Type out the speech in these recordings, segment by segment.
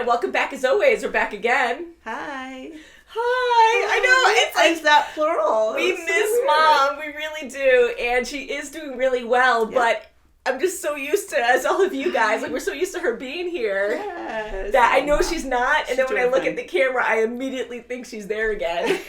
and welcome back as always. We're back again. Hi. Hi. I know, it's like... Is that plural? We miss Mom. We really do. And she is doing really well, but I'm just so used to, as all of you guys, like we're so used to her being here. Yes. That I know she's not, and then when I look at the camera, I immediately think she's there again.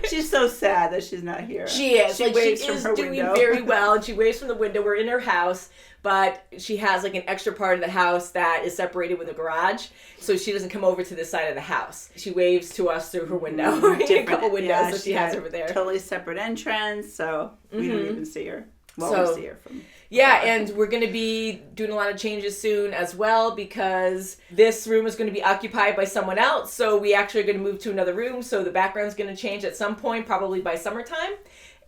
She's so sad that she's not here. She is. She waves from her doing window. very well, and she waves from the window. We're in her house, but she has like an extra part of the house that is separated with a garage, so she doesn't come over to this side of the house. She waves to us through her window. A couple windows that she has over there. Totally separate entrance, so we don't even see her. Well, So- we see her from... Yeah, and we're going to be doing a lot of changes soon as well because this room is going to be occupied by someone else. So we actually are going to move to another room. So the background's going to change at some point, probably by summertime.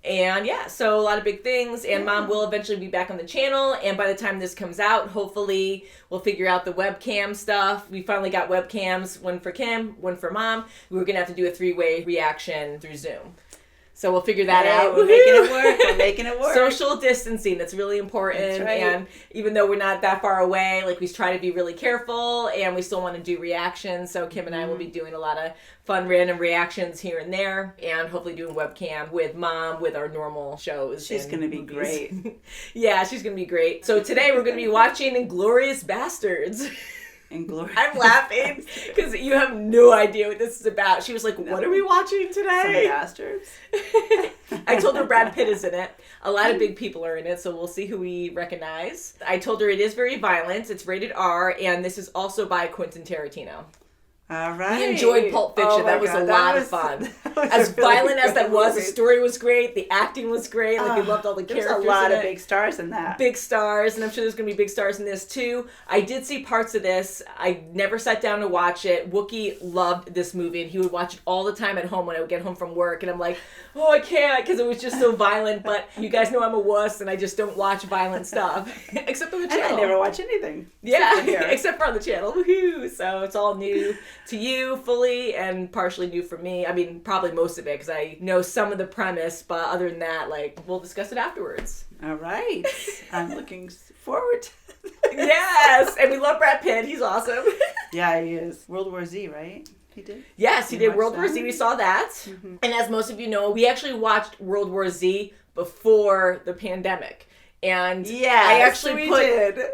And yeah, so a lot of big things. And Mom will eventually be back on the channel. And by the time this comes out, hopefully we'll figure out the webcam stuff. We finally got webcams, one for Kim, one for Mom. We were going to have to do a 3-way reaction through Zoom. So we'll figure that out. We're making it work. We're making it work. Social distancing, that's really important. That's right. And even though we're not that far away, like we try to be really careful and we still want to do reactions. So Kim and I will be doing a lot of fun random reactions here and there and hopefully doing webcam with Mom with our normal shows. She's going to be great. Yeah, she's going to be great. So today we're going to be watching Inglourious Basterds. Inglourious. I'm laughing because you have no idea what this is about. She was like, what are we watching today? Some bastards. I told her Brad Pitt is in it. A lot of big people are in it, so we'll see who we recognize. I told her it is very violent. It's rated R, and this is also by Quentin Tarantino. All right. We enjoyed Pulp Fiction. That was a lot of fun. As violent as that was, the story was great. The acting was great. Like, we loved all the characters. There's a lot in of it. big stars in that. Big stars, and I'm sure there's going to be big stars in this too. I did see parts of this. I never sat down to watch it. Wookie loved this movie, and he would watch it all the time at home when I would get home from work, and I'm like, oh, I can't, because it was just so violent, but you guys know I'm a wuss, and I just don't watch violent stuff, except on the channel. And I never watch anything. Yeah, except for on the channel. Woohoo! So it's all new to you, fully, and partially new for me. I mean, probably most of it, because I know some of the premise, but other than that, like, we'll discuss it afterwards. All right. I'm looking forward to Yes! And we love Brad Pitt. He's awesome. Yeah, he is. World War Z, right? He did? Yes, he did World War that? Z. We saw that. Mm-hmm. And as most of you know, we actually watched World War Z before the pandemic. And I actually put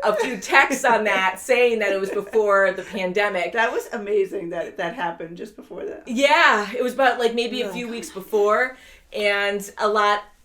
a few texts on that saying that it was before the pandemic. That was amazing that happened just before that. Yeah, it was about like maybe a few weeks before. And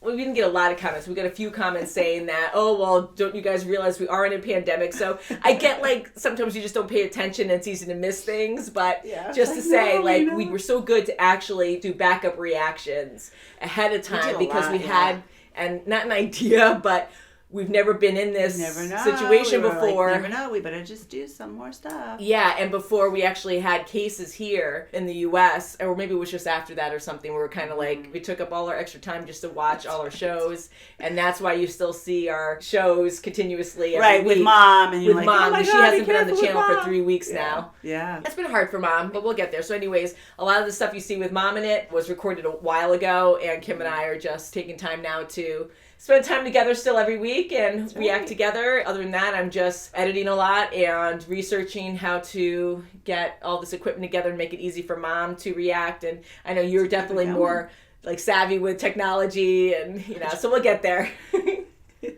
we didn't get a lot of comments. We got a few comments saying that, oh, well, don't you guys realize we are in a pandemic? So I get like sometimes you just don't pay attention and it's easy to miss things. But just to say, we were so good to actually do backup reactions ahead of time because we had, and not an idea, but we've never been in this situation before. Never know. We better just do some more stuff. Yeah, and before we actually had cases here in the U.S., or maybe it was just after that or something, we were kind of like, we took up all our extra time just to watch all our shows, and that's why you still see our shows continuously every week. With Mom. And you're with like, Mom, oh my and she God, hasn't been on the channel for 3 weeks now. Yeah. It's been hard for Mom, but we'll get there. So anyways, a lot of the stuff you see with Mom in it was recorded a while ago, and Kim and I are just taking time now to spend time together still every week and react together. Other than that, I'm just editing a lot and researching how to get all this equipment together and make it easy for Mom to react. And I know you're definitely more like savvy with technology and, so we'll get there.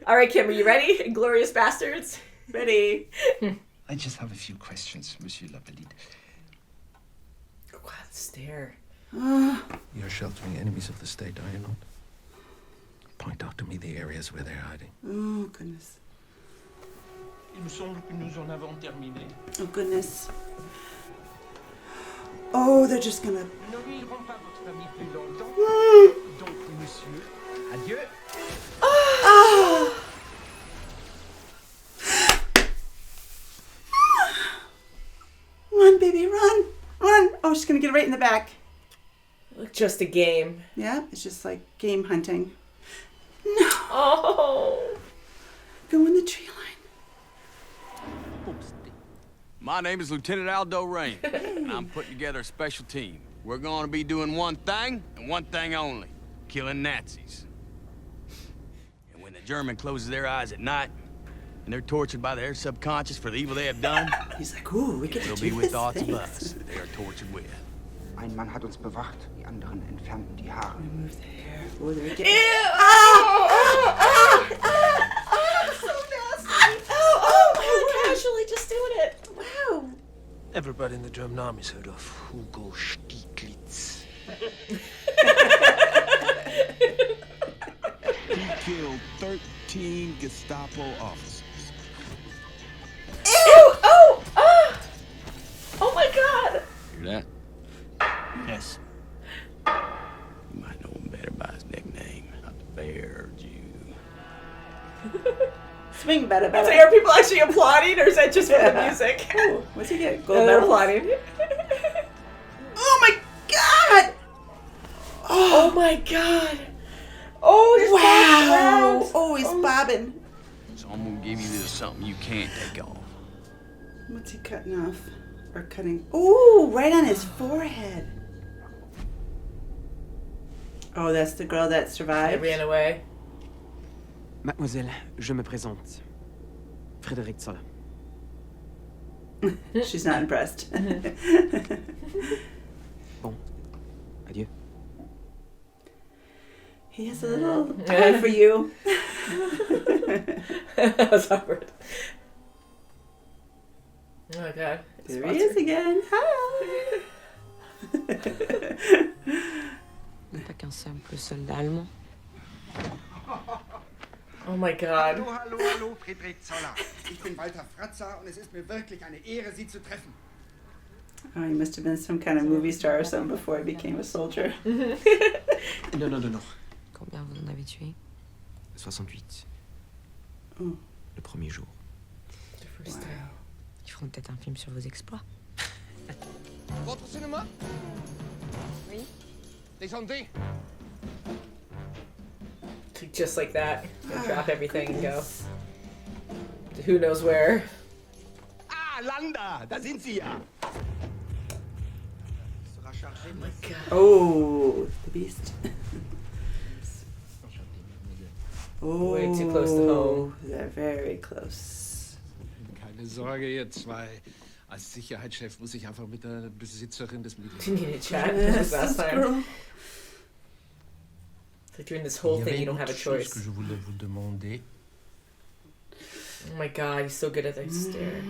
All right, Kim, are you ready? Inglourious Basterds? Ready. I just have a few questions, Monsieur Lapalide. Oh, God, stare. You're sheltering enemies of the state, are you not? Point out to me the areas where they're hiding. Oh, goodness. Il me semble que nous en avons terminé. Oh, goodness. Oh, they're just gonna... Nous n'oublierons pas votre famille plus longtemps. Donc, monsieur, adieu. Oh. Run, baby, run. Run. Oh, she's gonna get right in the back. Just a game. Yeah, it's just like game hunting. No. Oh. Go in the tree line. My name is Lieutenant Aldo Rain, and I'm putting together a special team. We're going to be doing one thing, and one thing only, killing Nazis. And when the German closes their eyes at night, and they're tortured by their subconscious for the evil they have done, He's like, ooh, we get to it'll do be with this. thoughts of Thanks. us that they are tortured with. Ein Mann hat uns bewacht, die anderen entfernten die Haare. Remove the hair. Oh, they're Ew! getting... So nasty. Oh, casually just doing it. Wow. Everybody in the German army's heard of Hugo Stieglitz. He killed 13 Gestapo officers. Ew! Oh! Ah! Oh my god! Hear that? Yes. You might know him better by his nickname, not the Bear Jew. Swing better, So better. are people actually applauding, or is that just for the music? Oh, what's he get? Oh, Gold they're medal? applauding. Oh my god! Oh my god! Oh, he's Wow! around. Oh, he's bobbing. So I'm gonna give you this something you can't take off. What's he cutting off? Or cutting? Ooh, right on his forehead. Oh, that's the girl that They survived. ran away. Mademoiselle, je me présente. Frédéric Zoller. She's not impressed. Bon, adieu. He has a little eye for you. That was awkward. Oh my god. There he is again. Hi. Pas qu'un simple soldat allemand. Oh my god. Hallo, hallo, hallo, Frédéric Zoller. Ich bin Walter Fratzer und es ist mir wirklich eine Ehre, Sie zu treffen. Oh, he must have been some kind of movie star or something before he became a soldier. Non, non, non, non. Combien vous en avez tué? 68. Oh. Le premier jour. The first time. Ils feront peut-être un film sur vos exploits. Votre cinéma? Oui. Descendez. Just like that. They'll drop everything and go. To who knows where. Ah, Landa, da sind Sie ja. Oh, the beast. Oh, Way too close to home. They're very close. Keine Sorge, ihr zwei. Als Sicherheitschef muss ich einfach mit der Besitzerin des Do you Mediums. need to chat? Yes, This last this time. girl. It's like during this whole Il y thing, avait you don't une have a autre chose choice. que je voulais vous demander. Oh my god, he's so good at that stare.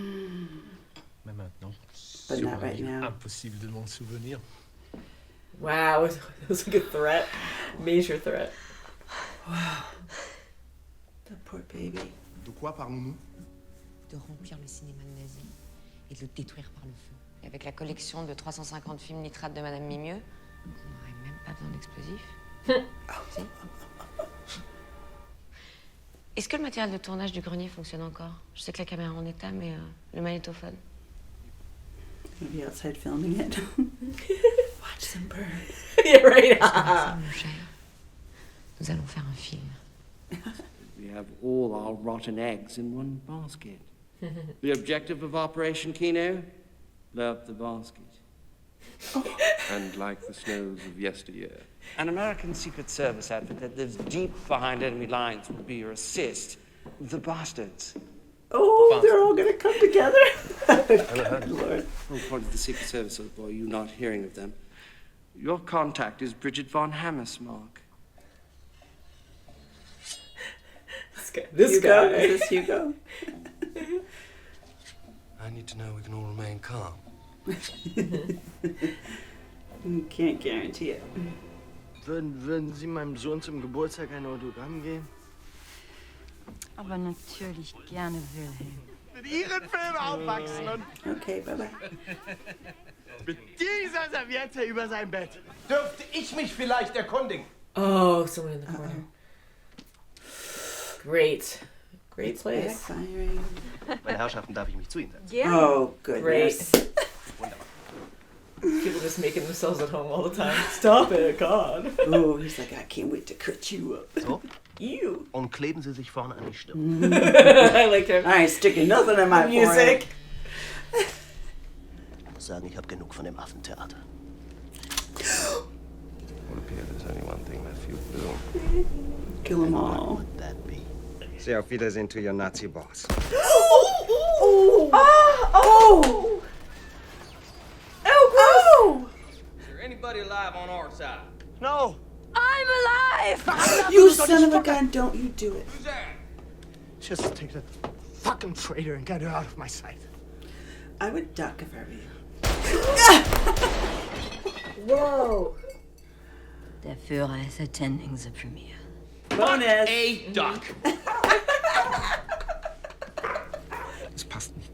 Mais maintenant, But sur not un right livre now. impossible de m'en souvenir. Wow, it was like a threat. Major threat. The poor baby. De quoi parlons-nous? De remplir le cinéma nazi et de le détruire par le feu. Et avec la collection de 350 films nitrates de Madame Mimieux, on n'aurait même pas besoin d'explosifs. Si. Est-ce que le matériel de tournage du grenier fonctionne encore? Je sais que la caméra est en état, mais le magnétophone. Maybe outside filming it. Watch them burn. Yeah, right. Ça, mon cher. Nous allons faire un film. We have all our rotten eggs in one basket. The objective of Operation Kino? Blow up the basket. And like the snows of yesteryear. An American Secret Service outfit that lives deep behind enemy lines would be your assist. The Bastards. Oh, they're all gonna come together. Good Lord. Oh, according to the Secret Service, old boy, you not hearing of them. Your contact is Bridget von Hammersmark. This Hugo? guy. Is this Hugo? I need to know we can all remain calm. Can't guarantee it. Würden Sie meinem Sohn zum Geburtstag ein Autogramm geben? Aber natürlich gerne, Wilhelm. Mit Ihren Filmen aufwachsen und Okay, bye-bye. mit dieser Serviette über sein Bett. Dürfte ich mich vielleicht erkundigen? Oh, someone in the corner. Great. Great place. Backfiring. Meine Herrschaften, darf ich mich zu Ihnen setzen? Yeah. Oh, goodness. People just making themselves at home all the time. Stop it, God. Oh, he's like, I can't wait to cut you up. So, Ew. und kleben Sie sich vorne an die Stirn. I like him. I ain't sticking nothing in my Music. Ich muss sagen, ich habe genug von dem Affentheater. Would appear there's only one thing left for you to do. Kill them all. Would that be? Say auf Wiedersehen to your Nazi boss. Oh! Is there anybody alive on our side? No. I'm alive! You son of a gun, don't you do it. Who's that? Just take that fucking traitor and get her out of my sight. I would duck if I were you. Whoa. Der Führer is attending the premiere. Bonus. A duck. Es passt nicht.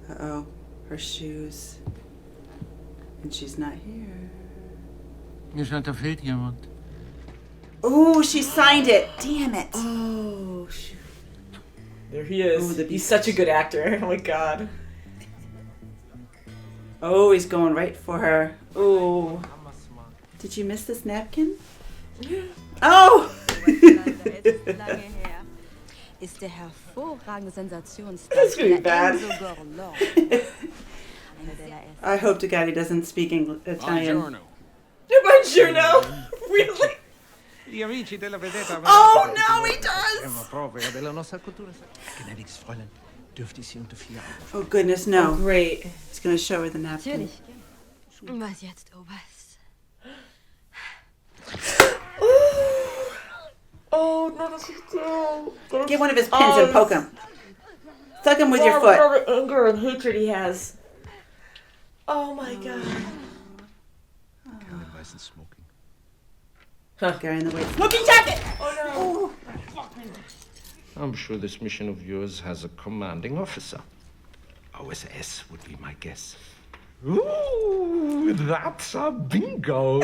Uh-oh. Her shoes. And she's not here. Da fehlt jemand. Oh, she signed it. Damn it. Oh, shoot. There he is. Ooh, He's such a good actor. Oh my god. Oh, he's going right for her. Oh. Did you miss this napkin? Oh! Ist der hervorragende Sensationsstar. That's gonna be bad. I hope to God he doesn't speak Italian. Buongiorno. Buongiorno. Really? Gli amici della vedetta. Oh, no, he does! Propria della nostra cultura. Gnädiges Fräulein, dürfte ich Sie unter 4 Augen? Oh, goodness, no. Oh, great. He's gonna show her the napkin. Natürlich. Was jetzt, Oberst? Oh, no, this is so... Get one of his pins and poke him. Thug him with your foot. All the anger and hatred he has. Oh my god. Kerl in weißen Smoking. Guy in the white smoking jacket! Oh no. I'm sure this mission of yours has a commanding officer. OSS would be my guess. Ooh, that's a bingo.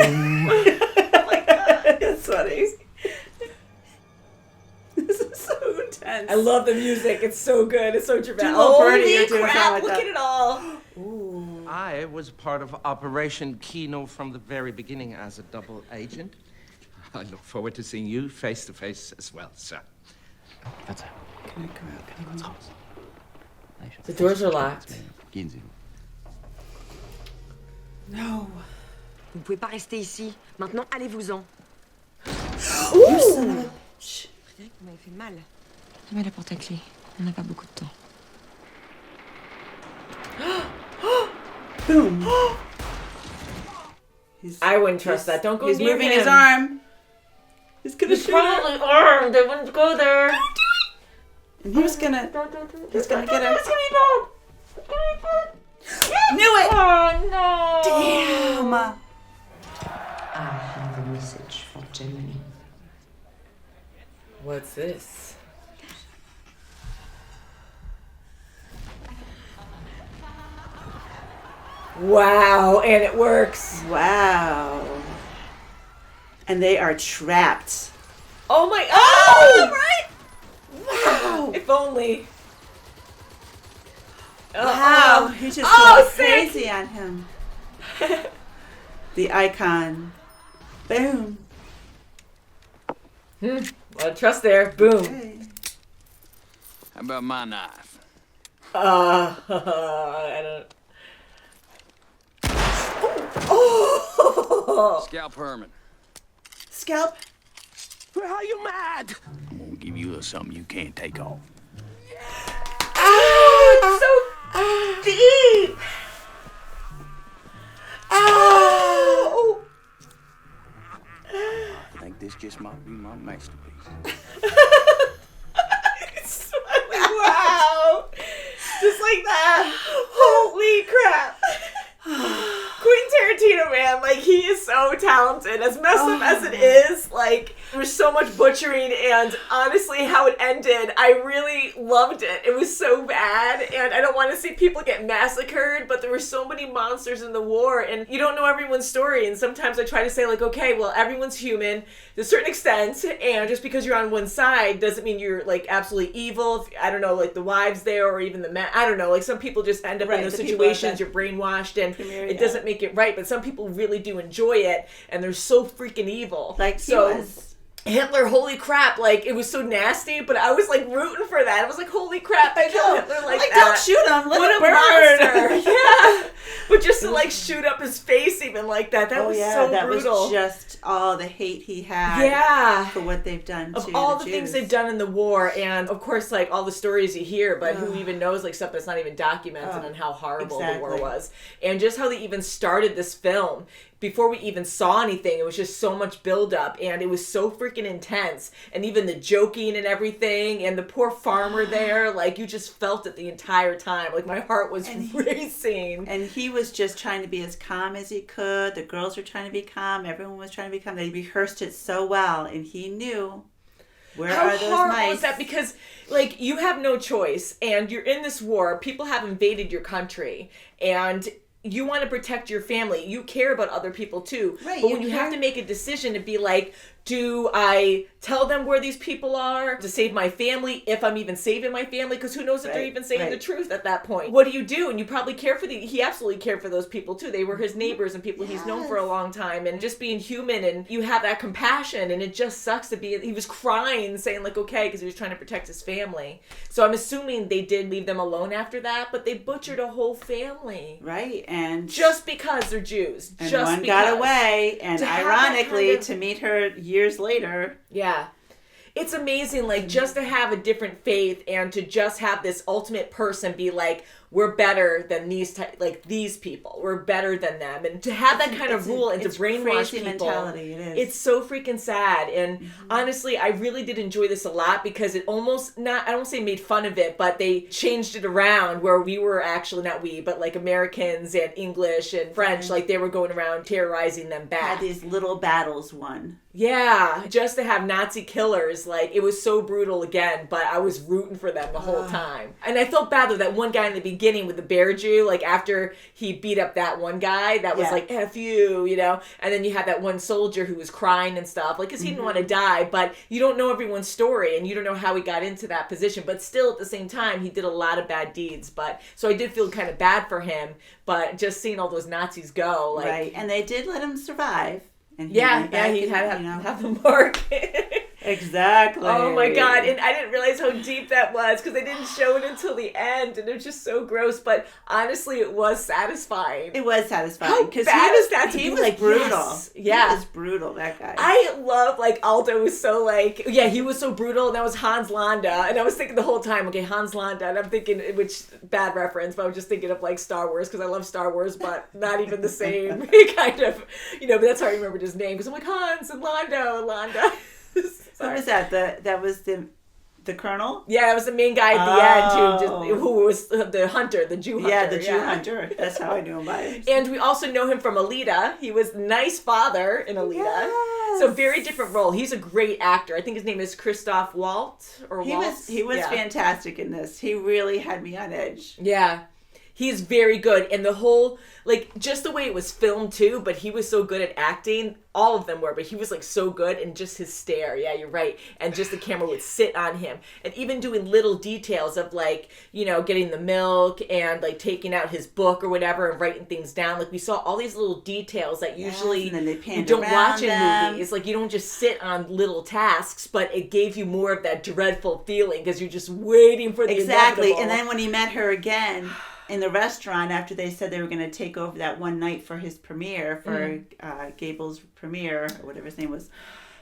That's funny. This is so intense. I love the music. It's so good. It's so dramatic. little birdie Holy or do crap, something like look that. at it all. Ooh. I was part of Operation Kino from the very beginning as a double agent. I look forward to seeing you face to face as well, sir. Can I go out? Can I go? The doors are locked. Gehen Sie. No. Vous ne pouvez pas rester ici. Maintenant, allez-vous-en. You son of a bitch. Frédéric, vous m'avez fait mal. Mets la porte à clé. On n'a pas beaucoup de temps. Boom. I wouldn't trust that. Don't go He's near moving him. his arm. He's gonna He's shoot her. probably armed. They wouldn't go there. And he was gonna... He's gonna get her. It's gonna be bad. It's gonna be bad. Knew it! Oh no! Damn! I have a message for Germany. What's this? Wow, and it works. Wow. And they are trapped. Oh my! Oh! Right! Wow! If only. Wow, he's just Oh, going sick! crazy on him. The icon. Boom. A lot of trust there. Boom. Okay. How about my knife? I don't. Oh! Scalp Herman. Scalp. Are you mad? I'm gonna give you something you can't take off. Oh, it's so deep. Oh! I think this just might be my masterpiece. Wow! Just like that. Holy crap. Quentin Tarantino, man, like, he is so talented. As messed up as it is, like, there's so much butchering, and honestly, how it ended, I really loved it. It was so bad, and I don't want to see people get massacred, but there were so many monsters in the war, and you don't know everyone's story, and sometimes I try to say, like, okay, well, everyone's human to a certain extent, and just because you're on one side doesn't mean you're, like, absolutely evil. I don't know, like, the wives there, or even the men, I don't know, like, some people just end up in those situations, you're brainwashed, and it doesn't make it right, but some people really do enjoy it, and they're so freaking evil. Like so, he was. Hitler, holy crap, like, it was so nasty, but I was, like, rooting for that. I was like, holy crap, I kill Hitler like that. Don't shoot him, let what him a burn. monster. Yeah. But just to, like, shoot up his face even like that, that was so that brutal. was just all the hate he had for what they've done of to all the the Jews. things they've done in the war, and of course, like all the stories you hear, but who even knows like stuff that's not even documented on how horrible the war was, and just how they even started this film. Before we even saw anything, it was just so much buildup, and it was so freaking intense. And even the joking and everything, and the poor farmer there, like, you just felt it the entire time. Like, my heart was racing. And he was just trying to be as calm as he could. The girls were trying to be calm. Everyone was trying to be calm. They rehearsed it so well, and he knew... How horrible is that? Because, like, you have no choice, and you're in this war. People have invaded your country, and... you want to protect your family. You care about other people too. Right, but when you have to make a decision to be like, do I tell them where these people are to save my family, if I'm even saving my family? Because who knows if they're even saying the truth at that point. What do you do? And you probably care for he absolutely cared for those people too. They were his neighbors and people he's known for a long time. And just being human, and you have that compassion, and it just sucks to be, he was crying saying like, okay, because he was trying to protect his family. So I'm assuming they did leave them alone after that, but they butchered a whole family. Right, and... just because they're Jews. And just one because. got away, and ironically, to meet her years later. Yeah. It's amazing, like, just to have a different faith and to just have this ultimate person be like, we're better than these people. We're better than them. And to have that kind of rule and to brainwash people. Mentality, it is. It's so freaking sad. And honestly, I really did enjoy this a lot because it almost, I don't say made fun of it, but they changed it around where we were actually, not we, but like Americans and English and French, like they were going around terrorizing them back. Had these little battles won. Yeah, just to have Nazi killers, like, it was so brutal again, but I was rooting for them the whole time. And I felt bad, though, that one guy in the beginning with the bear Jew, like, after he beat up that one guy, that was like, F you, you know? And then you had that one soldier who was crying and stuff, like, because he didn't want to die, but you don't know everyone's story, and you don't know how he got into that position. But still, at the same time, he did a lot of bad deeds, but, so I did feel kind of bad for him, but just seeing all those Nazis go, like... Right, and they did let him survive. And he had to have the mark. Exactly. Oh my God. And I didn't realize how deep that was because they didn't show it until the end, and it was just so gross. But honestly, it was satisfying. It was satisfying. How bad is that to be like, brutal. Yes. Yeah. He was brutal, that guy. I love, like, Aldo was so, like, yeah, he was so brutal, and that was Hans Landa. And I was thinking the whole time, okay, Hans Landa, and I'm thinking, which, bad reference, but I was just thinking of, like, Star Wars, because I love Star Wars, but not even the same kind of, you know, but that's how I remembered his name, because I'm like, Hans and Landa. What was that? That was the colonel? Yeah, that was the main guy at the end who was the hunter, the Jew hunter. Yeah, the Jew hunter. That's how I knew him by. And we also know him from Alita. He was nice father in Alita. Yes. So very different role. He's a great actor. I think his name is Christoph Waltz or Waltz. He was fantastic in this. He really had me on edge. Yeah. He's very good. And the whole, like, just the way it was filmed, too, but he was so good at acting. All of them were, but he was, like, so good. And just his stare. Yeah, you're right. And just the camera would sit on him. And even doing little details of, like, you know, getting the milk and, like, taking out his book or whatever and writing things down. Like, we saw all these little details that usually you don't watch in movies. Like, you don't just sit on little tasks, but it gave you more of that dreadful feeling because you're just waiting for the inevitable. And then when he met her again... in the restaurant, after they said they were going to take over that one night for his premiere, for Gable's premiere, or whatever his name was,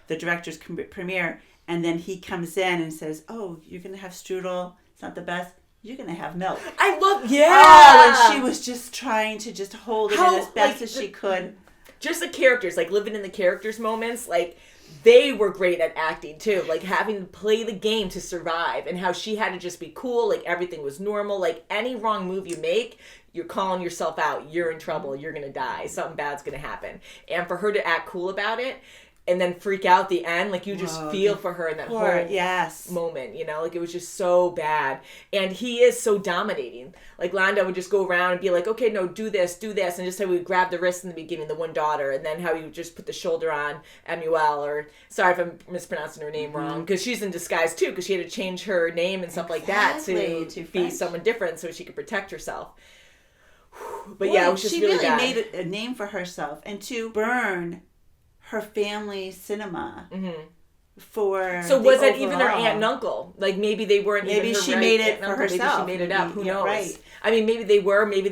the director's premiere, and then he comes in and says, oh, you're going to have strudel, it's not the best, you're going to have milk. I love, Oh, and she was just trying to just hold it in as best as she could. Just the characters, like living in the characters moments, like, they were great at acting too, like having to play the game to survive, and how she had to just be cool, like everything was normal. Like any wrong move you make, you're calling yourself out, you're in trouble, you're gonna die, something bad's gonna happen. And for her to act cool about it and then freak out at the end, like you just feel for her in that whole moment, you know, like it was just so bad. And he is so dominating. Like Landa would just go around and be like, okay, no, do this, and just how he would grab the wrist in the beginning, the one daughter, and then how he would just put the shoulder on Emuel, or sorry if I'm mispronouncing her name wrong, because she's in disguise too, because she had to change her name and stuff like that to be someone different so she could protect herself. But yeah, it was just she really really bad. made a name for herself, and to burn her family cinema So was it even her aunt and uncle? Like maybe they weren't. Maybe even her she right made aunt it and for uncle. herself. Maybe she made it up. Who knows? Right. I mean, maybe they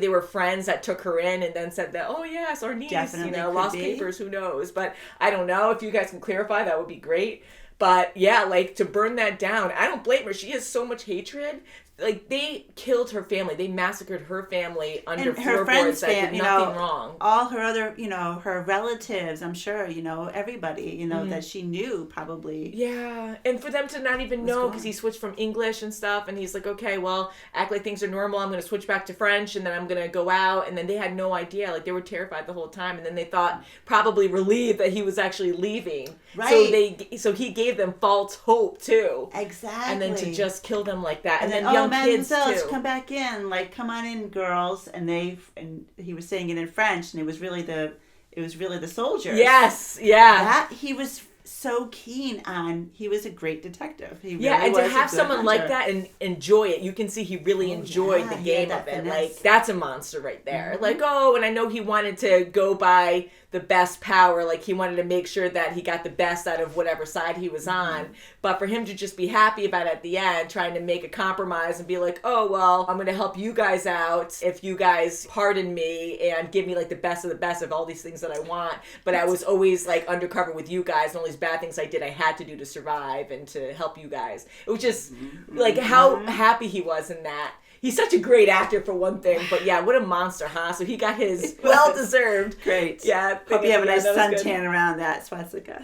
were friends that took her in and then said that, oh yes, our niece, Definitely could lost be. papers. Who knows? But I don't know. If you guys can clarify, that would be great. But yeah, like to burn that down, I don't blame her. She has so much hatred. Like they killed her family. They massacred her family under floorboards that did nothing wrong. All her other, her relatives, I'm sure, everybody, that she knew probably. Yeah, and for them to not even know because he switched from English and stuff, and he's like, okay, well, act like things are normal. I'm going to switch back to French, and then I'm going to go out, and then they had no idea. Like they were terrified the whole time, and then they thought, probably relieved that he was actually leaving. Right. So he gave them false hope too. Exactly. And then to just kill them like that, and then young kids too. Come back in, like come on in, girls, and he was saying it in French, and it was really the soldiers. Yes, yeah. That he was so keen on. He was a great detective. He really and was to have a good someone hunter. like that and enjoy it, you can see he really enjoyed the game of it. finesse. Like that's a monster right there. Like and I know he wanted to go by the best power. Like he wanted to make sure that he got the best out of whatever side he was on. But for him to just be happy about it at the end, trying to make a compromise and be like, oh well, I'm going to help you guys out if you guys pardon me and give me like the best of the best of all these things that I want. But I was always like undercover with you guys, and all these bad things I did, I had to do to survive and to help you guys. It was just like how happy he was in that. He's such a great actor for one thing, but yeah, what a monster, huh? So he got his well-deserved. Great. Yeah. Hope you have a nice suntan around that swastika.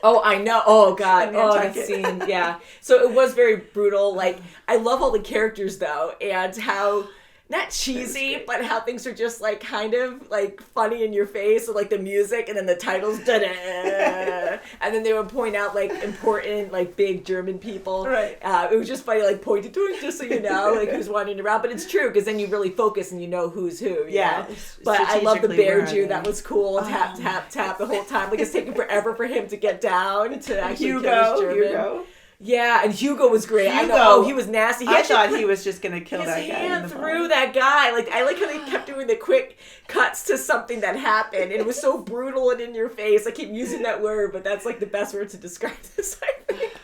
Oh, I know. Oh, God. Oh, that scene. Yeah. So it was very brutal. Like, I love all the characters, though, and how... Not cheesy, but how things are just like kind of like funny in your face with like the music and then the titles, da-da, and then they would point out like important like big German people. Right. It was just funny, like pointed to him just so you know like who's wandering around. But it's true because then you really focus and you know who's who. You know? But I love the bear Jew. That was cool. Tap, tap, tap the whole time. Like it's taking forever for him to get down to actually kill his German. Hugo. Yeah, and Hugo was great. I know. Oh, he was nasty. I thought he was just gonna kill that guy. His hand through that guy. Like I like how they kept doing the quick cuts to something that happened, and it was so brutal and in your face. I keep using that word, but that's like the best word to describe this, I think.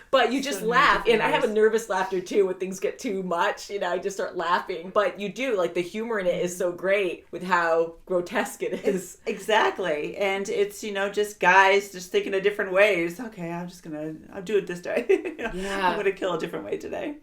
But you just laugh, and I have a nervous laughter too when things get too much. I just start laughing. But you do, like the humor in it is so great with how grotesque it is. Exactly, and it's just guys just thinking of different ways. Okay, I'll do it this day. I'm gonna kill a different way today.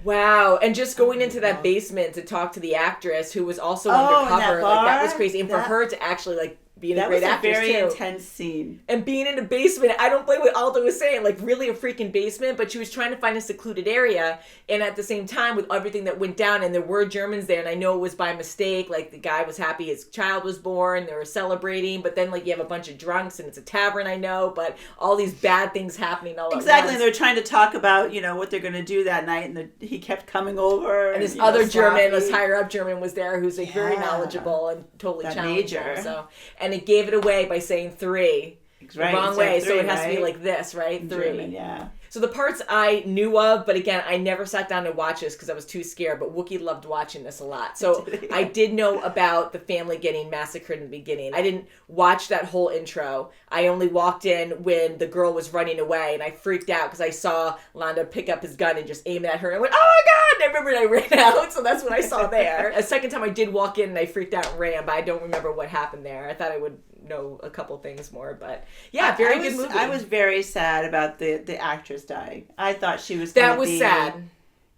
Wow, and just going into that basement to talk to the actress who was also undercover, like that was crazy. And for her to actually like being a great actress too. That was a very intense scene. And being in a basement, I don't blame what Aldo was saying, like really a freaking basement, but she was trying to find a secluded area, and at the same time with everything that went down, and there were Germans there, and I know it was by mistake, like the guy was happy his child was born, they were celebrating, but then like you have a bunch of drunks, and it's a tavern, I know, but all these bad things happening all at once. Exactly, and they're trying to talk about, what they're going to do that night, and he kept coming over. And this other German, this higher up German was there who's like very knowledgeable and totally challenging. So, and it gave it away by saying 3 the wrong way, so it has to be like this, right? 3. German, yeah. So the parts I knew of, but again, I never sat down to watch this because I was too scared, but Wookie loved watching this a lot. So I did know about the family getting massacred in the beginning. I didn't watch that whole intro. I only walked in when the girl was running away, and I freaked out because I saw Lando pick up his gun and just aim it at her, and I went, oh my God! And I remembered I ran out, so that's what I saw there. A second time I did walk in and I freaked out and ran, but I don't remember what happened there. I thought I would know a couple things more, but yeah, very good movie. I was very sad about the actress dying. I thought she was gonna that was sad.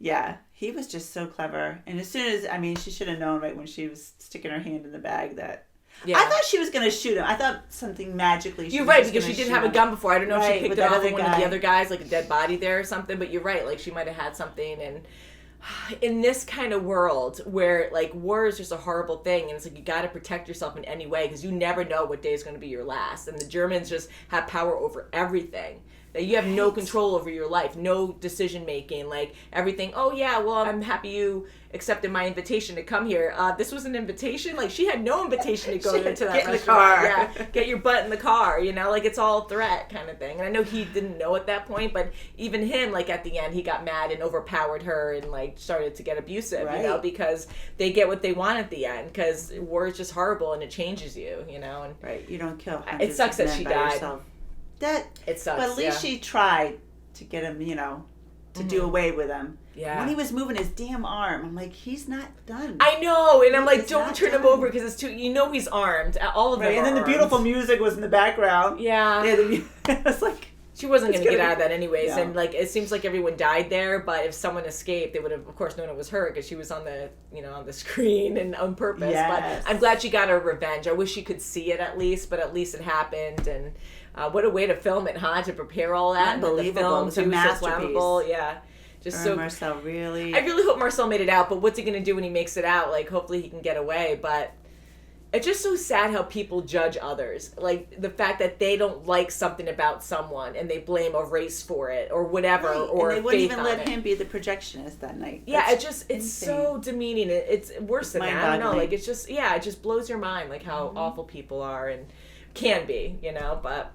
Yeah, he was just so clever, and as soon as she should have known right when she was sticking her hand in the bag that. Yeah. I thought she was gonna shoot him. I thought something magically. You're right, because she did have a gun before. I don't know if she picked it off of one of the other guys, like a dead body there or something. But you're right, like she might have had something. And in this kind of world where like war is just a horrible thing, and it's like you got to protect yourself in any way because you never know what day is going to be your last. And the Germans just have power over everything. That you have no control over your life, no decision making, like everything. Oh yeah, well I'm happy you accepted my invitation to come here. This was an invitation. Like she had no invitation to go to that get restaurant. In the car. Yeah, get your butt in the car. Like it's all threat kind of thing. And I know he didn't know at that point, but even him, like at the end, he got mad and overpowered her and like started to get abusive. Because they get what they want at the end. Because war is just horrible and it changes you. And right, you don't kill. It sucks that she died. Yourself. It sucks. But at least she tried to get him, to do away with him. Yeah. When he was moving his damn arm, I'm like, he's not done. I know, and I'm like, He's don't not turn him done. over because it's too. He's armed. All of them. Right, and then the are beautiful armed. music was in the background. Yeah. I was like, she wasn't going to get gonna out of be- that anyways, No. and like it seems like everyone died there. But if someone escaped, they would have, of course, known it was her because she was on the, on the screen and on purpose. Yes. But I'm glad she got her revenge. I wish she could see it at least, but at least it happened. And what a way to film it, huh? To prepare all that. Unbelievable. And the It film was a too, so masterpiece. flammable. Yeah. Just so Marcel really. I really hope Marcel made it out, but what's he going to do when he makes it out? Like, hopefully he can get away, but it's just so sad how people judge others. Like, the fact that they don't like something about someone and they blame a race for it or whatever, Right. or and they wouldn't faith even on let it. him be the projectionist that night. Yeah, That's it's insane. so demeaning. It's worse than that. I don't know. mind-boggling. Like, it's just, it just blows your mind, like, how awful people are and can be, but...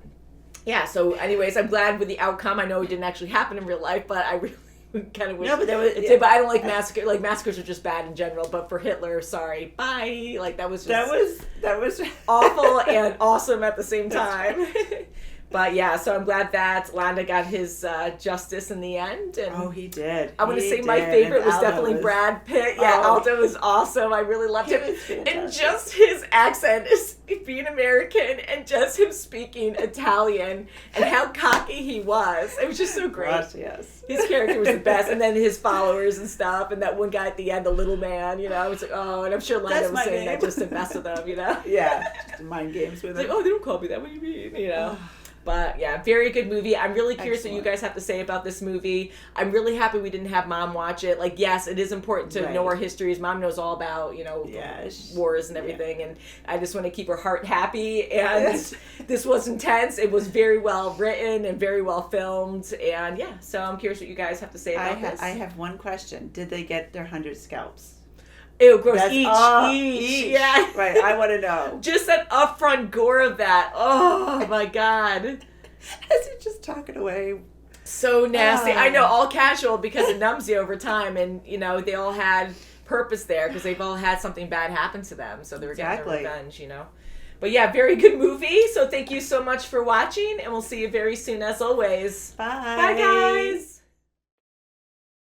Yeah, so anyways, I'm glad with the outcome. I know it didn't actually happen in real life, but I really kind of wish No, but there was- it did. But I don't like massacre. Like, massacres are just bad in general, but for Hitler, sorry. Bye. Like, that was just... That was awful and awesome at the same time. But yeah, so I'm glad that Landa got his justice in the end. And he did. I want to He say my did. favorite And was Aldo definitely was- Brad Pitt. Yeah, Oh. Aldo was awesome. I really loved He him. was fantastic. And just his accent is being American and just him speaking Italian and how cocky he was. It was just so great. Gosh, yes. His character was the best. And then his followers and stuff. And that one guy at the end, the little man, I was like, oh, and I'm sure Landa That's was my saying name. that just to mess with him, Yeah, just mind games with It's him. like, oh, they don't call me that. What do you mean? But yeah, very good movie. I'm really curious what you guys have to say about this movie. I'm really happy we didn't have Mom watch it. Like, yes, it is important to know our histories. Mom knows all about, wars and everything. And I just want to keep her heart happy. And this was intense. It was very well written and very well filmed. And yeah, so I'm curious what you guys have to say about this. I have one question. Did they get their 100 scalps? Ew, gross. That's Each. Yeah. Right, I want to know. Just that upfront gore of that. Oh, my God. As he's just talking away. So nasty. I know, all casual because it numbs you over time. And, they all had purpose there because they've all had something bad happen to them. So they were getting their revenge, But yeah, very good movie. So thank you so much for watching. And we'll see you very soon as always. Bye. Bye, guys.